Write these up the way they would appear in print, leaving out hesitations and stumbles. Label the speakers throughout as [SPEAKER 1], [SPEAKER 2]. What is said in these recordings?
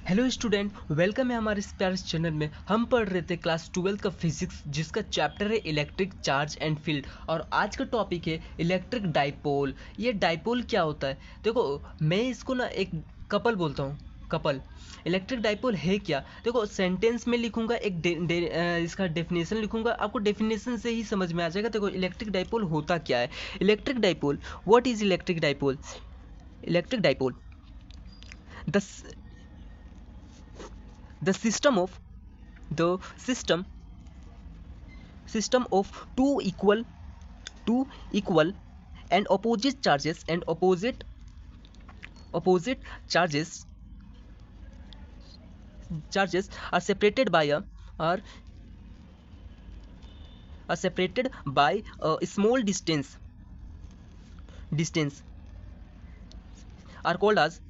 [SPEAKER 1] Hello student, welcome है हमारे इस प्यारे चैनल में। हम पढ़ रहे थे क्लास 12 का फिजिक्स, जिसका चैप्टर है इलेक्ट्रिक चार्ज एंड फील्ड। और आज का टॉपिक है इलेक्ट्रिक डाइपोल। ये डाइपोल क्या होता है? देखो, मैं इसको ना एक कपल बोलता हूँ, कपल। इलेक्ट्रिक डाइपोल है क्या? देखो, सेंटेंस में लिखूंगा, इसका डेफिनेशन लिखूंगा, आपको डेफिनेशन से ही समझ में आ जाएगा। देखो, इलेक्ट्रिक डाइपोल होता क्या है। Electric dipole, what is electric dipole? Electric dipole, the the system of the system of two equal and opposite charges charges are separated by a small distance are called as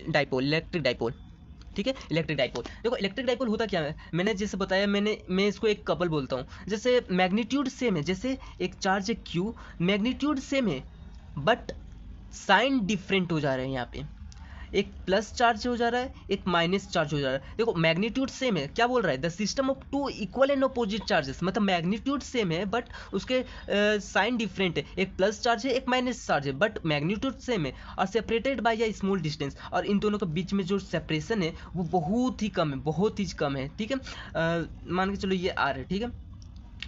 [SPEAKER 1] dipole, electric dipole. ठीक है, electric dipole. देखो, electric dipole होता क्या है, मैंने जैसे बताया, मैं इसको एक कपल बोलता हूँ। जैसे मैग्नीट्यूड सेम है, जैसे एक चार्ज है क्यू, मैग्नीट्यूड सेम है बट साइन डिफरेंट हो जा रहे हैं। यहाँ पे एक प्लस चार्ज हो जा रहा है, एक माइनस चार्ज हो जा रहा है। देखो, मैग्नीट्यूड सेम है, क्या बोल रहा है, the system of two equal and opposite charges, मतलब मैग्नीट्यूड सेम है बट उसके साइन डिफरेंट है। एक प्लस चार्ज है, एक माइनस चार्ज है, बट मैग्नीट्यूड सेम है और separated by a small distance. और इन दोनों के बीच में जो सेपरेशन है वो बहुत ही कम है, बहुत ही कम है। ठीक है, मान के चलो ये आर है, ठीक है,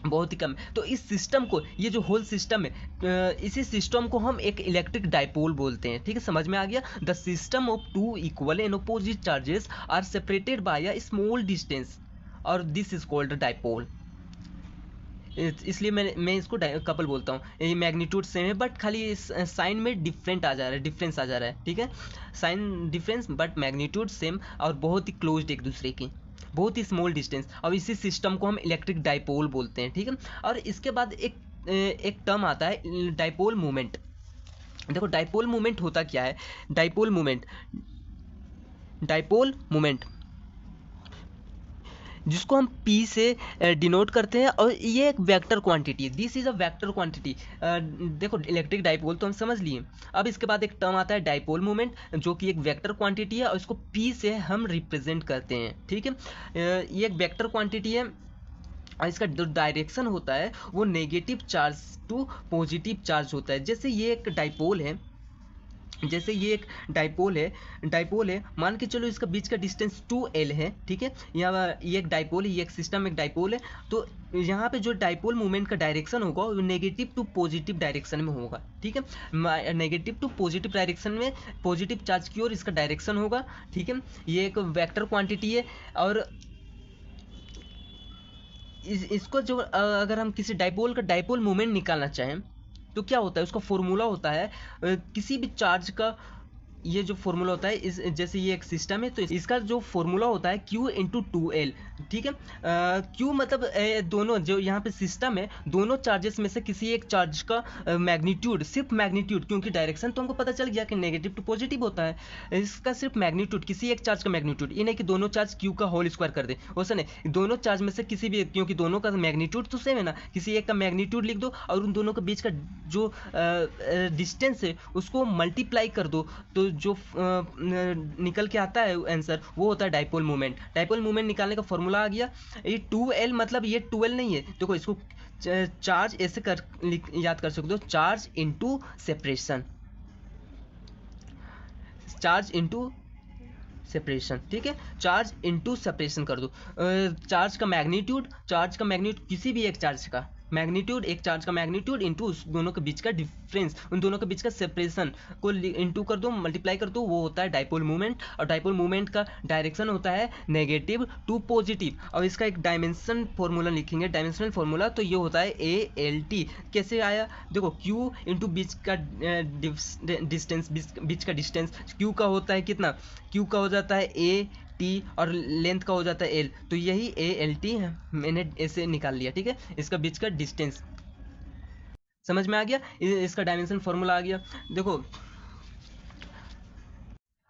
[SPEAKER 1] बहुत ही कम है। तो इस सिस्टम को, ये जो होल सिस्टम है, इसी सिस्टम को हम एक इलेक्ट्रिक डाइपोल बोलते हैं। ठीक है, समझ में आ गया। The system of two equal and opposite charges are separated by a small distance और दिस इज कॉल्ड डाइपोल। इसलिए मैं इसको कपल बोलता हूँ। ये मैग्नीट्यूड सेम है बट खाली साइन में डिफरेंस आ जा रहा है। ठीक है, sign difference but magnitude same और बहुत ही क्लोज्ड एक दूसरे की, बहुत ही स्मॉल डिस्टेंस। और इसी सिस्टम को हम इलेक्ट्रिक डाइपोल बोलते हैं। ठीक है, और इसके बाद एक टर्म आता है डाइपोल मोमेंट। देखो, डाइपोल मोमेंट होता क्या है। डाइपोल मोमेंट जिसको हम P से डिनोट करते हैं, और ये एक वेक्टर क्वांटिटी है। This is a vector quantity. देखो, इलेक्ट्रिक डाइपोल तो हम समझ लिए। अब इसके बाद एक टर्म आता है डाइपोल मोमेंट, जो कि एक वेक्टर क्वांटिटी है और इसको P से हम रिप्रेजेंट करते हैं। ठीक है, ये एक वेक्टर क्वांटिटी है और इसका जो डायरेक्शन होता है वो negative charge to positive charge होता है। जैसे ये एक डाइपोल है, मान के चलो इसका बीच का डिस्टेंस 2L है। ठीक है, यहाँ ये एक डाइपोल है, ये एक सिस्टम एक डाइपोल है। तो यहाँ पे जो डाइपोल मूवमेंट का डायरेक्शन होगा वो नेगेटिव टू पॉजिटिव डायरेक्शन में होगा। ठीक है, नेगेटिव टू पॉजिटिव डायरेक्शन में, पॉजिटिव चार्ज की ओर इसका डायरेक्शन होगा। ठीक है, ये एक वेक्टर क्वांटिटी है। और इसको जो अगर हम किसी डाइपोल का डाइपोल मोमेंट निकालना चाहें तो क्या होता है, उसका फॉर्मूला होता है किसी भी चार्ज का, ये जो फॉर्मूला होता है, इस जैसे ये एक सिस्टम है तो इसका जो फॉर्मूला होता है Q इंटू 2L। ठीक है, Q मतलब दोनों जो यहाँ पे सिस्टम है, दोनों चार्जेस में से किसी एक चार्ज का मैग्नीट्यूड, सिर्फ मैग्नीट्यूड, क्योंकि डायरेक्शन तो हमको पता चल गया कि नेगेटिव टू पॉजिटिव होता है, इसका सिर्फ मैग्नीट्यूड, किसी एक चार्ज का मैग्नीट्यूड। ये नहीं कि दोनों चार्ज Q का होल स्क्वायर कर दे, वैसा नहीं, दोनों चार्ज में से किसी भी, क्योंकि दोनों का मैग्नीट्यूड तो सेम है ना, किसी एक का मैग्नीट्यूड लिख दो और उन दोनों के बीच का जो डिस्टेंस है उसको मल्टीप्लाई कर दो, तो जो निकल के आता है आंसर वो होता है डाइपोल मोमेंट। डाइपोल मोमेंट निकालने का फॉर्मूला आ गया। ये 2L मतलब ये 2L नहीं है, देखो इसको चार्ज ऐसे याद कर सकते हो, charge into separation, charge into separation. ठीक है, चार्ज इनटू सेपरेशन कर दो। चार्ज का मैग्नीट्यूड किसी भी एक चार्ज का मैग्नीट्यूड, एक चार्ज का मैग्नीट्यूड इनटू उस दोनों के बीच का डिफरेंस, उन दोनों के बीच का सेपरेशन को इनटू कर दो, मल्टीप्लाई कर दो, वो होता है डाइपोल मूवमेंट। और डाइपोल मूवमेंट का डायरेक्शन होता है नेगेटिव टू पॉजिटिव। और इसका एक डायमेंशन फॉर्मूला लिखेंगे, डायमेंशनल फॉर्मूला, तो ये होता है ALT। कैसे आया, देखो, Q इंटू बीच का डिस्टेंस, बीच का डिस्टेंस Q का होता है कितना, Q का हो जाता है AT और लेंथ का हो जाता है L, तो यही ALT है, मैंने ऐसे निकाल लिया। ठीक है, इसका बीच का डिस्टेंस समझ में आ गया, इसका डायमेंशन फॉर्मूला आ गया। देखो,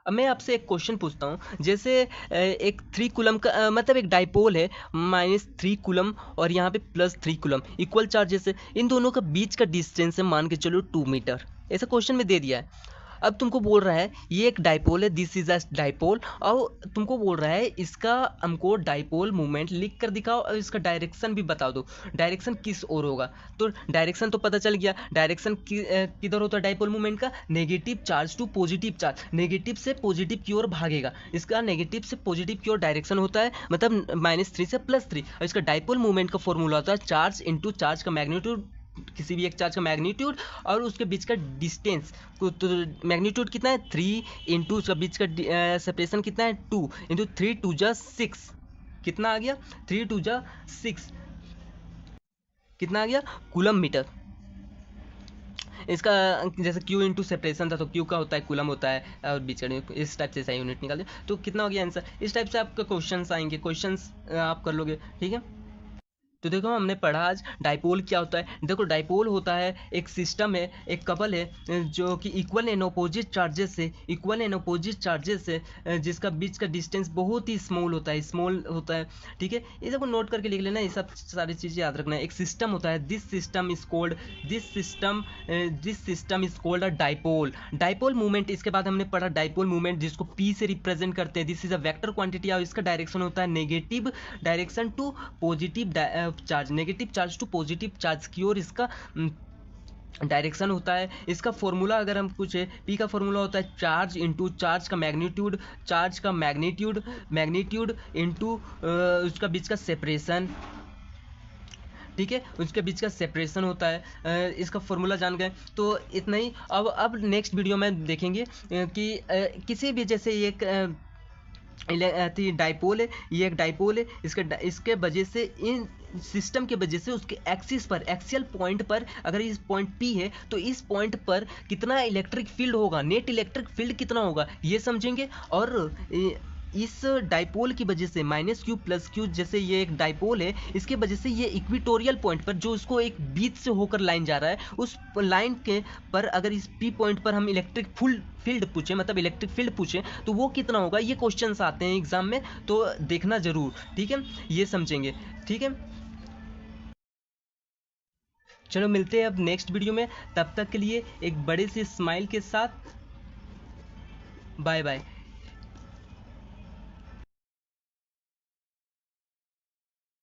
[SPEAKER 1] अब मैं आपसे एक क्वेश्चन पूछता हूँ। जैसे एक 3 कूलम का मतलब एक डाइपोल है, -3 कूलम और यहाँ पे +3 कूलम, इक्वल चार्जेस है, इन दोनों का बीच का डिस्टेंस है मान के चलो 2 मीटर, ऐसा क्वेश्चन में दे दिया है। अब तुमको बोल रहा है ये एक डाइपोल है, दिस इज अ डाइपोल, और तुमको बोल रहा है इसका हमको डाइपोल मूवमेंट लिख कर दिखाओ और इसका डायरेक्शन भी बता दो, डायरेक्शन किस ओर होगा। तो डायरेक्शन तो पता चल गया, डायरेक्शन किधर होता है डाइपोल मूवमेंट का, negative charge to positive charge, negative से पॉजिटिव की ओर भागेगा, इसका नेगेटिव से पॉजिटिव की ओर डायरेक्शन होता है, मतलब -3 से +3। और इसका डाइपोल मूवमेंट का फॉर्मूला होता है चार्ज इंटू चार्ज का मैग्नीट्यूड, किसी भी एक चार्ज का मैग्नीट्यूड और उसके बीच का डिस्टेंस। तो मैग्नीट्यूड कितना है 3 इंटू उसका बीच का सेपरेशन कितना है 2 इंटू 3 2 जा 6, कितना आ गया 3 2 जा 6, कितना आ गया कूलम मीटर। इसका जैसे Q इंटू सेपरेशन था तो Q का होता है कूलम होता है, और बीच का इस टाइप से सही यूनिट निकाल दे तो कितना हो गया आंसर। इस टाइप से आपका क्वेश्चंस आएंगे, क्वेश्चंस आप कर लोगे, ठीक है। तो देखो हमने पढ़ा आज डाइपोल क्या होता है। देखो डाइपोल होता है एक सिस्टम है, एक कपल है जो कि इक्वल एंड अपोजिट चार्जेस से, इक्वल एंड अपोजिट चार्जेस से जिसका बीच का डिस्टेंस बहुत ही स्मॉल होता है, स्मॉल होता है, ठीक है। ये सबको नोट करके लिख लेना, ये सब सारी चीज़ें याद रखना है। एक सिस्टम होता है, this system is called a dipole. Dipole movement, इसके बाद हमने पढ़ा डाइपोल मूवमेंट जिसको P से रिप्रेजेंट करते हैं, this is a vector quantity और इसका डायरेक्शन होता है negative direction to positive charge, negative charge to positive charge की ओर इसका डायरेक्शन होता है। इसका फॉर्मूला अगर हम पूछे, पी का फॉर्मूला होता है चार्ज इंटू चार्ज का मैग्नीट्यूड, चार्ज का मैग्नीट्यूड इंटू उसका बीच का सेपरेशन, ठीक है, उसके बीच का सेपरेशन होता है। इसका फॉर्मूला जान गए तो इतना ही। अब नेक्स्ट वीडियो में देखेंगे कि किसी भी जैसे एक डाइपोल है, ये एक डाइपोल है, इसके वजह से इन सिस्टम के वजह से उसके एक्सिस पर, एक्सियल पॉइंट पर अगर इस पॉइंट P है तो इस पॉइंट पर कितना इलेक्ट्रिक फील्ड होगा, नेट इलेक्ट्रिक फील्ड कितना होगा ये समझेंगे। और इस डाइपोल की वजह से -Q + Q, जैसे ये एक डाइपोल है, इसके वजह से ये इक्विटोरियल पॉइंट पर जो इसको एक बीच से होकर लाइन जा रहा है, उस लाइन के पर अगर इस P पॉइंट पर हम इलेक्ट्रिक फील्ड पूछें, मतलब इलेक्ट्रिक फील्ड पूछें तो वो कितना होगा, ये क्वेश्चंस आते हैं एग्जाम में, तो देखना जरूर, ठीक है, ये समझेंगे, ठीक है। चलो मिलते हैं अब नेक्स्ट वीडियो में, तब तक के लिए एक बड़े से स्माइल के साथ बाय बाय।